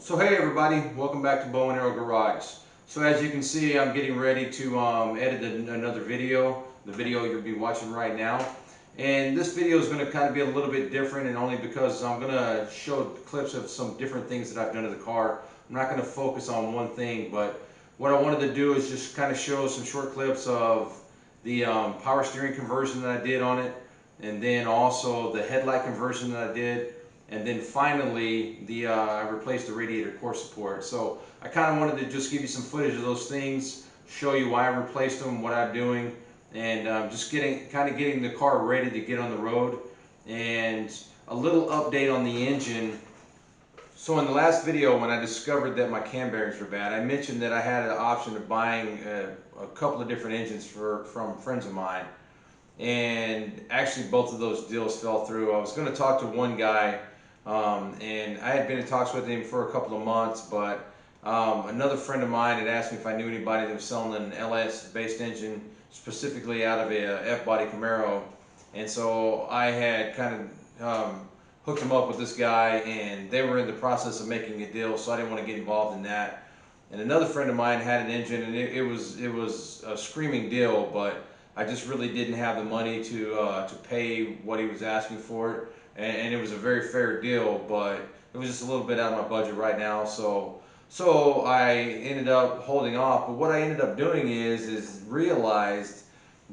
So hey everybody, welcome back to Bow and Arrow Garage. So as you can see, I'm getting ready to edit another video, the video you'll be watching right now. And this video is going to kind of be a little bit different, and only because I'm going to show clips of some different things that I've done to the car. I'm not going to focus on one thing, but what I wanted to do is just kind of show some short clips of the power steering conversion that I did on it, and then also the headlight conversion that I did. And then finally, I replaced the radiator core support. So I kind of wanted to just give you some footage of those things, show you why I replaced them, what I'm doing, and just getting the car ready to get on the road. And a little update on the engine. So in the last video, when I discovered that my cam bearings were bad, I mentioned that I had an option of buying a couple of different engines from friends of mine. And actually both of those deals fell through. I was going to talk to one guy, and I had been in talks with him for a couple of months, but another friend of mine had asked me if I knew anybody that was selling an LS based engine, specifically out of a F-body Camaro. And so I had kind of hooked him up with this guy, and they were in the process of making a deal, so I didn't want to get involved in that. And another friend of mine had an engine, and it was a screaming deal, but I just really didn't have the money to pay what he was asking for it, and it was a very fair deal, but it was just a little bit out of my budget right now, so I ended up holding off. But what I ended up doing is realized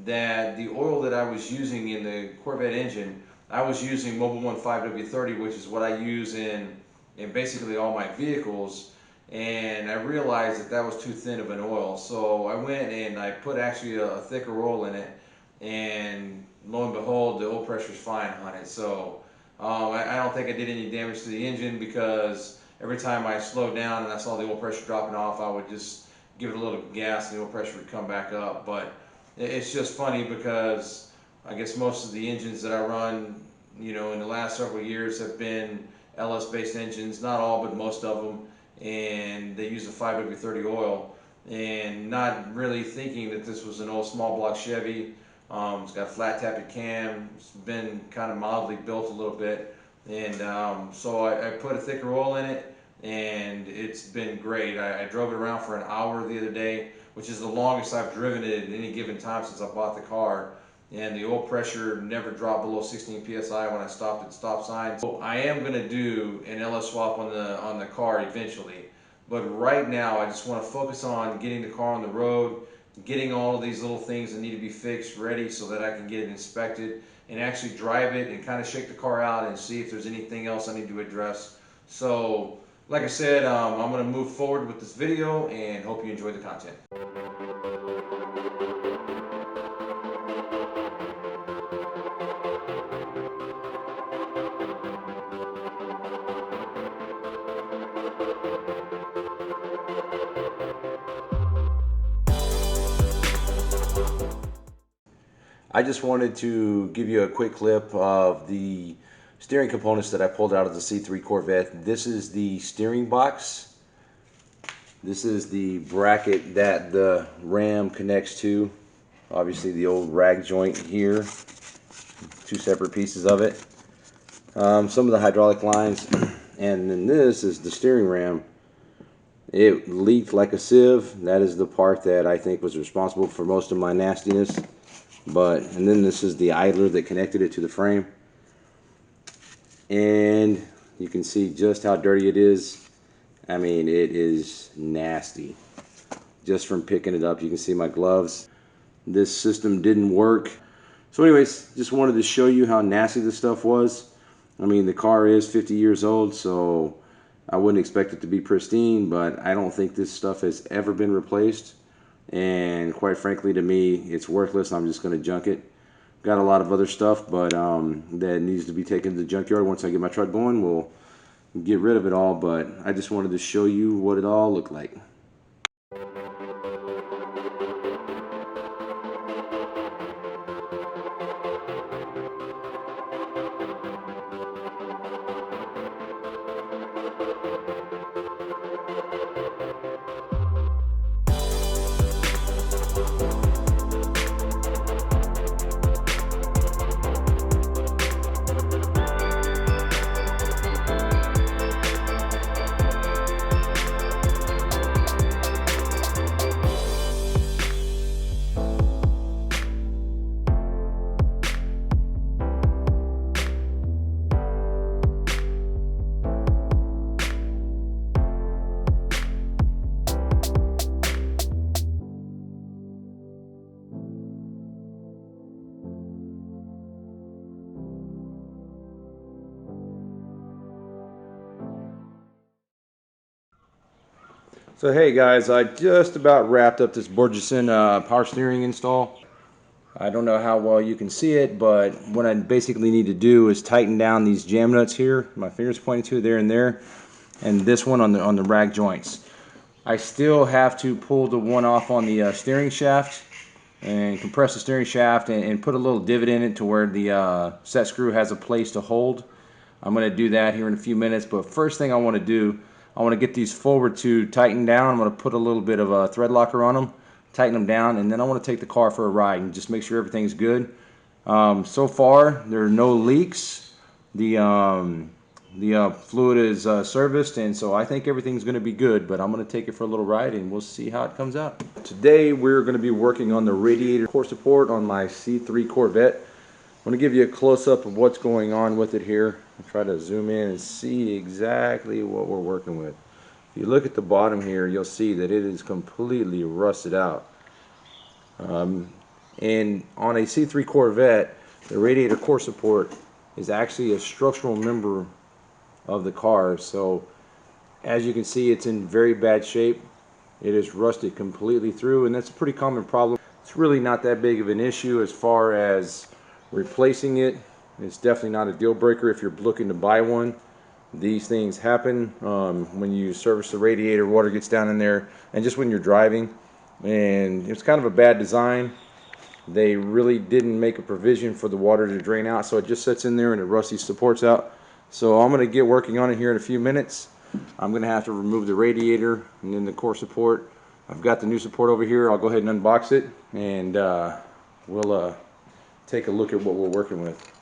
that the oil that I was using in the Corvette engine, I was using Mobil 1 5W30, which is what I use in basically all my vehicles. And I realized that that was too thin of an oil, so I went and I put actually a thicker oil in it, and lo and behold, the oil pressure is fine on it. So I don't think I did any damage to the engine, because every time I slowed down and I saw the oil pressure dropping off, I would just give it a little gas and the oil pressure would come back up. But it's just funny, because I guess most of the engines that I run, in the last several years have been LS based engines, not all, but most of them. And they use a 5W30 oil, and not really thinking that this was an old small block Chevy. It's got a flat tappet cam. It's been kind of mildly built a little bit, and so I put a thicker oil in it, and it's been great. I drove it around for an hour the other day, which is the longest I've driven it at any given time since I bought the car. And the oil pressure never dropped below 16 psi when I stopped at stop signs. So I am going to do an LS swap on the car eventually, but right now I just want to focus on getting the car on the road, getting all of these little things that need to be fixed ready so that I can get it inspected and actually drive it and kind of shake the car out and see if there's anything else I need to address. So like I said, I'm going to move forward with this video, and hope you enjoy the content. I just wanted to give you a quick clip of the steering components that I pulled out of the C3 Corvette. This is the steering box. This is the bracket that the ram connects to. Obviously the old rag joint here. Two separate pieces of it. Some of the hydraulic lines. And then this is the steering ram. It leaked like a sieve. That is the part that I think was responsible for most of my nastiness. And then this is the idler that connected it to the frame, and you can see just how dirty it is. I mean, it is nasty just from picking it up. You can see my gloves. This system didn't work. So anyways, just wanted to show you how nasty this stuff was. I mean, the car is 50 years old, so I wouldn't expect it to be pristine, but I don't think this stuff has ever been replaced. And quite frankly, to me, it's worthless. I'm just going to junk it. Got a lot of other stuff, but that needs to be taken to the junkyard. Once I get my truck going, we'll get rid of it all. But I just wanted to show you what it all looked like. So hey guys, I just about wrapped up this Borgeson power steering install. I don't know how well you can see it, but what I basically need to do is tighten down these jam nuts here. My finger's pointing to there and there, and this one on the rag joints. I still have to pull the one off on the steering shaft and compress the steering shaft and put a little divot in it to where the set screw has a place to hold. I'm going to do that here in a few minutes, but first thing I want to do, I want to get these forward two tightened down. I'm going to put a little bit of a thread locker on them, tighten them down, and then I want to take the car for a ride and just make sure everything's good. So far, there are no leaks. The fluid is serviced, and so I think everything's going to be good, but I'm going to take it for a little ride and we'll see how it comes out. Today we're going to be working on the radiator core support on my C3 Corvette. I'm going to give you a close-up of what's going on with it here. I'll try to zoom in and see exactly what we're working with. If you look at the bottom here, you'll see that it is completely rusted out. And on a C3 Corvette, the radiator core support is actually a structural member of the car. So as you can see, it's in very bad shape. It is rusted completely through, and that's a pretty common problem. It's really not that big of an issue as far as replacing it. It's definitely not a deal breaker if you're looking to buy one. These things happen when you service the radiator, water gets down in there, and just when you're driving. And it's kind of a bad design. They really didn't make a provision for the water to drain out, so it just sits in there and it rusts these supports out. So I'm going to get working on it here in a few minutes. I'm going to have to remove the radiator and then the core support. I've got the new support over here. I'll go ahead and unbox it, and we'll take a look at what we're working with.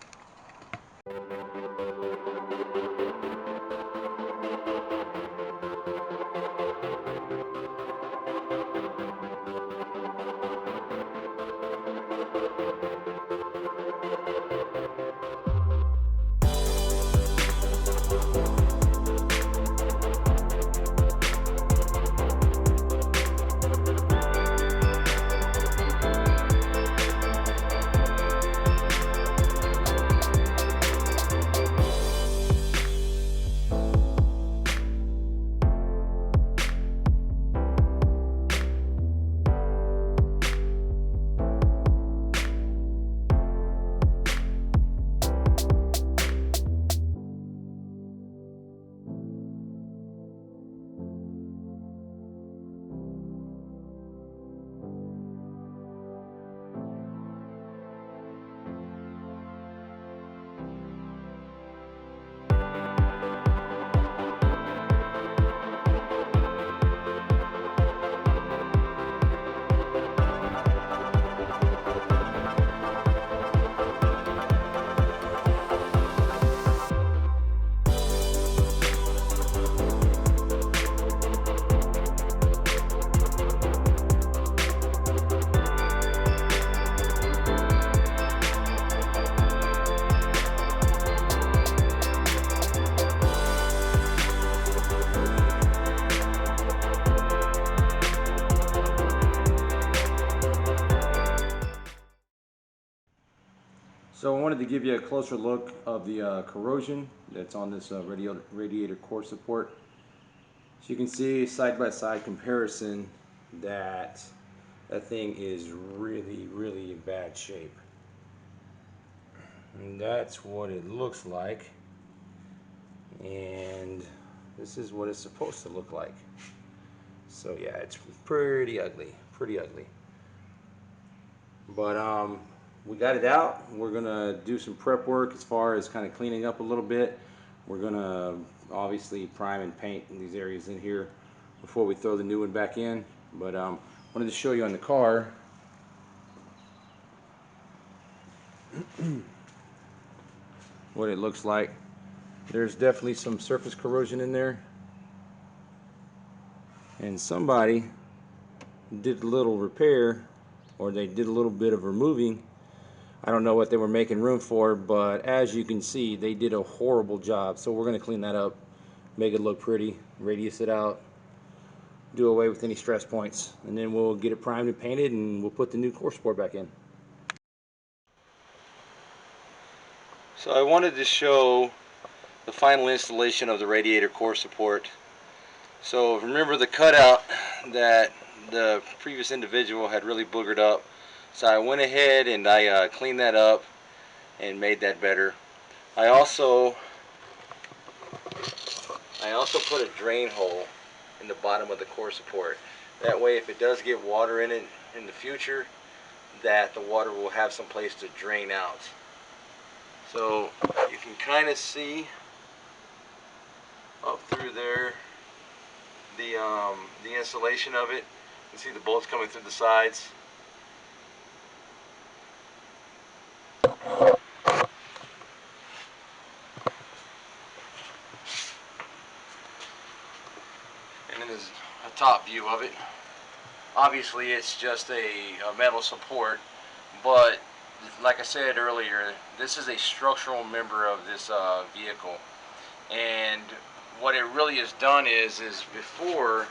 So I wanted to give you a closer look of the corrosion that's on this radiator core support. So you can see side-by-side comparison that thing is really in bad shape. And that's what it looks like. And this is what it's supposed to look like. So yeah, it's pretty ugly, But we got it out. We're gonna do some prep work as far as kind of cleaning up a little bit. We're gonna obviously prime and paint these areas in here before we throw the new one back in. But wanted to show you on the car what it looks like. There's definitely some surface corrosion in there, and somebody did a little repair, or they did a little bit of removing. I don't know what they were making room for, but as you can see, they did a horrible job. So we're going to clean that up, make it look pretty, radius it out, do away with any stress points, and then we'll get it primed and painted, and we'll put the new core support back in. So I wanted to show the final installation of the radiator core support. So remember the cutout that the previous individual had really boogered up. So I went ahead and I cleaned that up and made that better. I also put a drain hole in the bottom of the core support. That way, if it does get water in it in the future, that the water will have some place to drain out. So you can kind of see up through there the insulation of it. You can see the bolts coming through the sides. And then there's a top view of it. Obviously it's just a metal support, but like I said earlier, this is a structural member of this vehicle. And what it really has done is before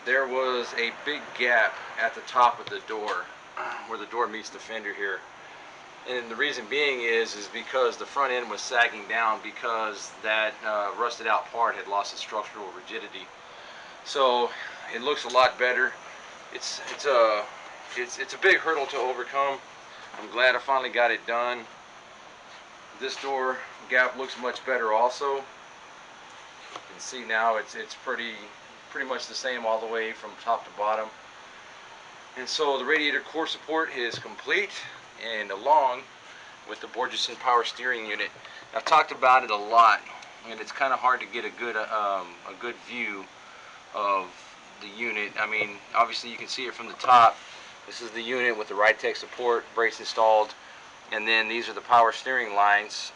there was a big gap at the top of the door where the door meets the fender here. And the reason being is because the front end was sagging down because that rusted out part had lost its structural rigidity. So it looks a lot better. It's a big hurdle to overcome. I'm glad I finally got it done. This door gap looks much better also. You can see now it's pretty much the same all the way from top to bottom. And so the radiator core support is complete, and along with the Borgeson power steering unit. I've talked about it a lot, and it's kind of hard to get a good view of the unit. I mean, obviously you can see it from the top. This is the unit with the Radiator support, brakes installed, and then these are the power steering lines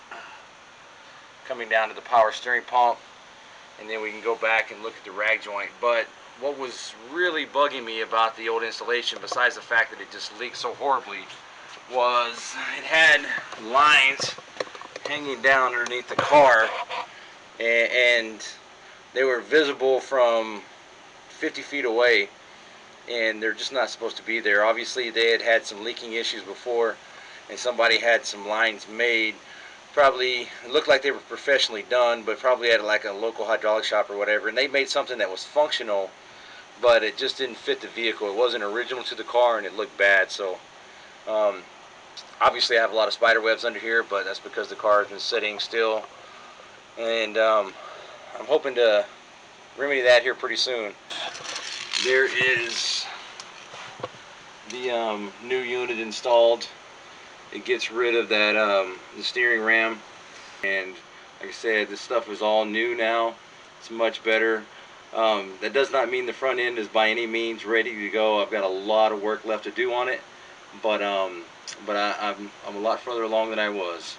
coming down to the power steering pump, and then we can go back and look at the rag joint. But what was really bugging me about the old installation, besides the fact that it just leaked so horribly, was it had lines hanging down underneath the car, and they were visible from 50 feet away, and they're just not supposed to be there. Obviously they had had some leaking issues before, and somebody had some lines made. Probably it looked like they were professionally done, but probably at like a local hydraulic shop or whatever, and they made something that was functional, but it just didn't fit the vehicle. It wasn't original to the car, and it looked bad. So obviously I have a lot of spider webs under here, but that's because the car has been sitting still, and I'm hoping to remedy that here pretty soon. There is the new unit installed. It gets rid of that the steering ram, and like I said, this stuff is all new now. It's much better. That does not mean the front end is by any means ready to go. I've got a lot of work left to do on it, but I'm a lot further along than I was.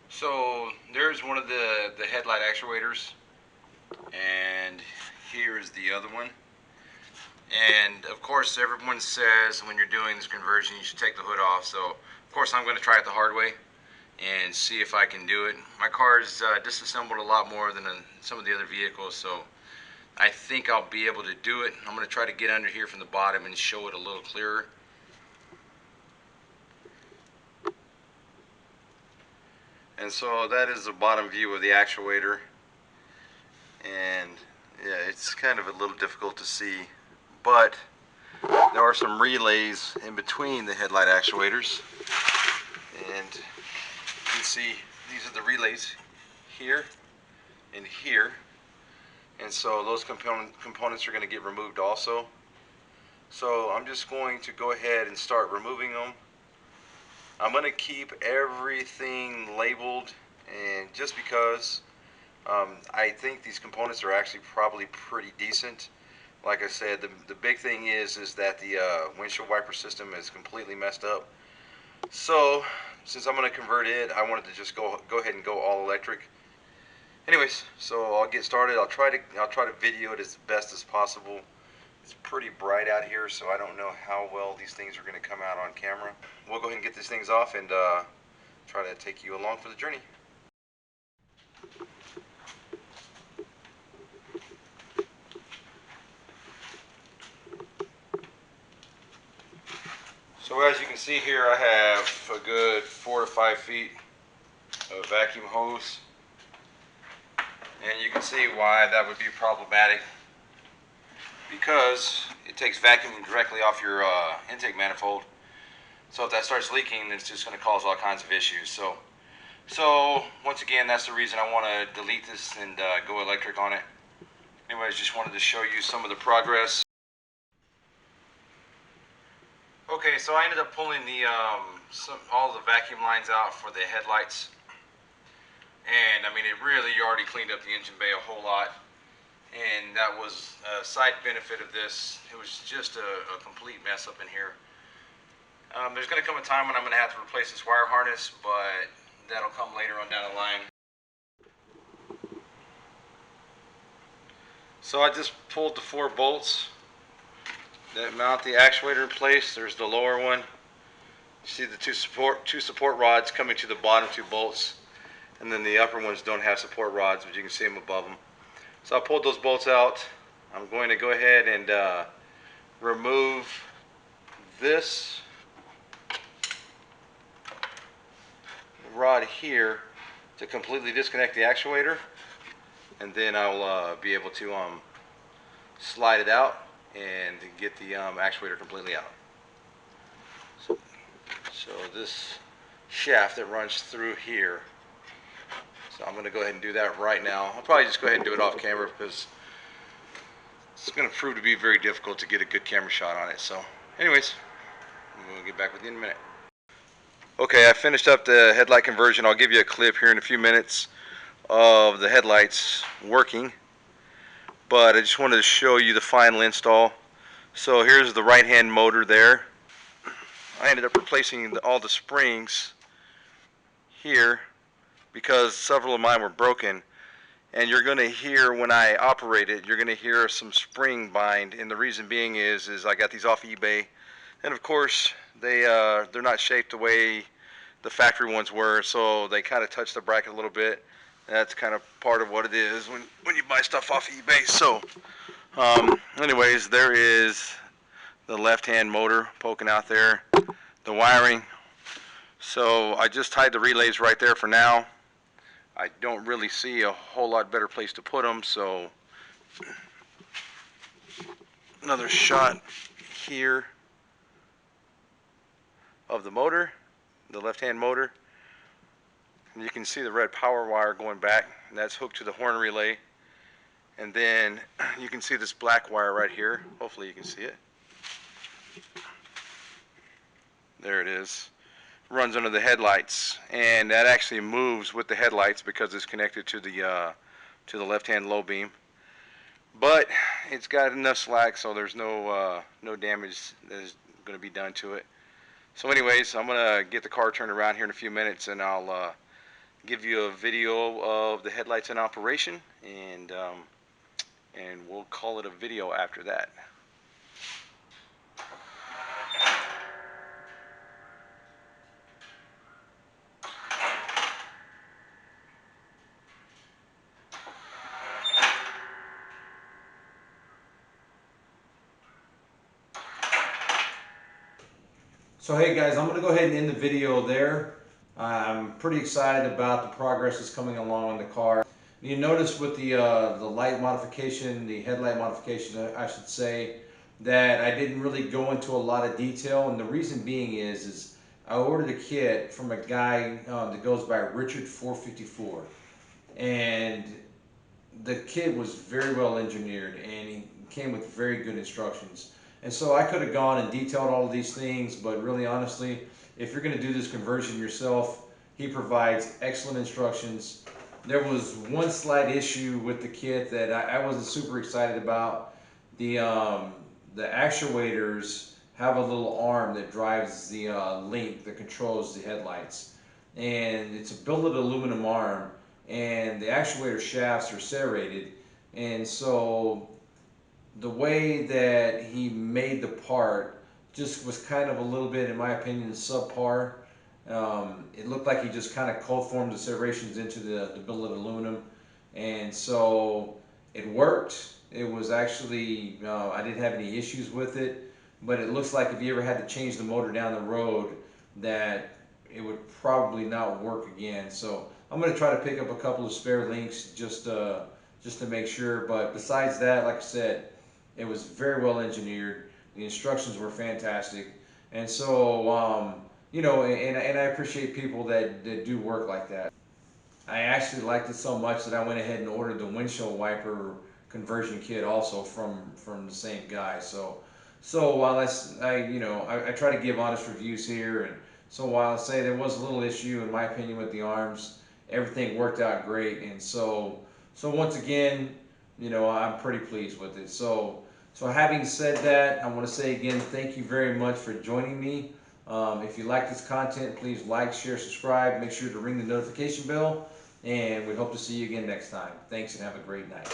So there's one of the headlight actuators, and here is the other one. And of course everyone says when you're doing this conversion you should take the hood off, so of course I'm going to try it the hard way and see if I can do it. My car is disassembled a lot more than some of the other vehicles, so I think I'll be able to do it. I'm going to try to get under here from the bottom and show it a little clearer. And so that is the bottom view of the actuator, and yeah, it's kind of a little difficult to see, but there are some relays in between the headlight actuators, and you can see these are the relays here and here, and so those components are going to get removed also. So I'm just going to go ahead and start removing them. I'm going to keep everything labeled, and just because I think these components are actually probably pretty decent. Like I said, the big thing is that the windshield wiper system is completely messed up. So since I'm going to convert it, I wanted to just go ahead and go all electric. Anyways, so I'll get started. I'll try to video it as best as possible. It's pretty bright out here, so I don't know how well these things are going to come out on camera. We'll go ahead and get these things off and try to take you along for the journey. So as you can see here, I have a good 4 to 5 feet of vacuum hose. And you can see why that would be problematic, because it takes vacuum directly off your intake manifold. So if that starts leaking, it's just going to cause all kinds of issues. So once again, that's the reason I want to delete this and go electric on it. Anyways, just wanted to show you some of the progress. Okay, so I ended up pulling the all the vacuum lines out for the headlights, and I mean, it really already cleaned up the engine bay a whole lot. And that was a side benefit of this. It was just a complete mess up in here. There's going to come a time when I'm going to have to replace this wire harness, but that'll come later on down the line. So I just pulled the 4 bolts that mount the actuator in place. There's the lower one. You see the two support rods coming to the bottom 2 bolts, and then the upper ones don't have support rods, but you can see them above them. So I pulled those bolts out. I'm going to go ahead and remove this rod here to completely disconnect the actuator, and then I'll be able to slide it out and get the actuator completely out. So this shaft that runs through here, so I'm going to go ahead and do that right now. I'll probably just go ahead and do it off camera because it's going to prove to be very difficult to get a good camera shot on it. So anyways, we'll get back with you in a minute. Okay, I finished up the headlight conversion. I'll give you a clip here in a few minutes of the headlights working, but I just wanted to show you the final install. So here's the right hand motor there. I ended up replacing all the springs here because several of mine were broken, and you're going to hear when I operate it, you're going to hear some spring bind, and the reason being is I got these off eBay, and of course they're not shaped the way the factory ones were, so they kind of touch the bracket a little bit. That's kind of part of what it is when you buy stuff off eBay. So anyways, there is the left hand motor poking out there, the wiring. So I just tied the relays right there for now. I don't really see a whole lot better place to put them, so another shot here of the motor, the left-hand motor, and you can see the red power wire going back, and that's hooked to the horn relay. And then you can see this black wire right here. Hopefully you can see it. There it is. Runs under the headlights, and that actually moves with the headlights because it's connected to the left-hand low beam. But it's got enough slack, so there's no damage that is going to be done to it. So anyways, I'm going to get the car turned around here in a few minutes, and I'll give you a video of the headlights in operation, and we'll call it a video after that. So hey guys, I'm going to go ahead and end the video there. I'm pretty excited about the progress that's coming along in the car. You notice with the light modification, the headlight modification, I should say, that I didn't really go into a lot of detail, and the reason being is I ordered a kit from a guy that goes by Richard 454, and the kit was very well engineered, and he came with very good instructions. And so I could have gone and detailed all of these things, but really honestly, if you're going to do this conversion yourself, he provides excellent instructions. There was one slight issue with the kit that I wasn't super excited about. The actuators have a little arm that drives the link that controls the headlights, and it's a billet aluminum arm, and the actuator shafts are serrated, and so the way that he made the part just was kind of a little bit, in my opinion, subpar. It looked like he just kind of cold formed the serrations into the billet aluminum, and so it worked. It was actually, I didn't have any issues with it, but it looks like if you ever had to change the motor down the road, that it would probably not work again. So I'm going to try to pick up a couple of spare links just just to make sure. But besides that, like I said, it was very well engineered. The instructions were fantastic, and so you know, and I appreciate people that do work like that. I actually liked it so much that I went ahead and ordered the windshield wiper conversion kit also from the same guy. So while I try to give honest reviews here, and so while I say there was a little issue in my opinion with the arms, everything worked out great, and so once again, you know, I'm pretty pleased with it. So having said that, I want to say again, thank you very much for joining me. If you like this content, please like, share, subscribe. Make sure to ring the notification bell, and we hope to see you again next time. Thanks and have a great night.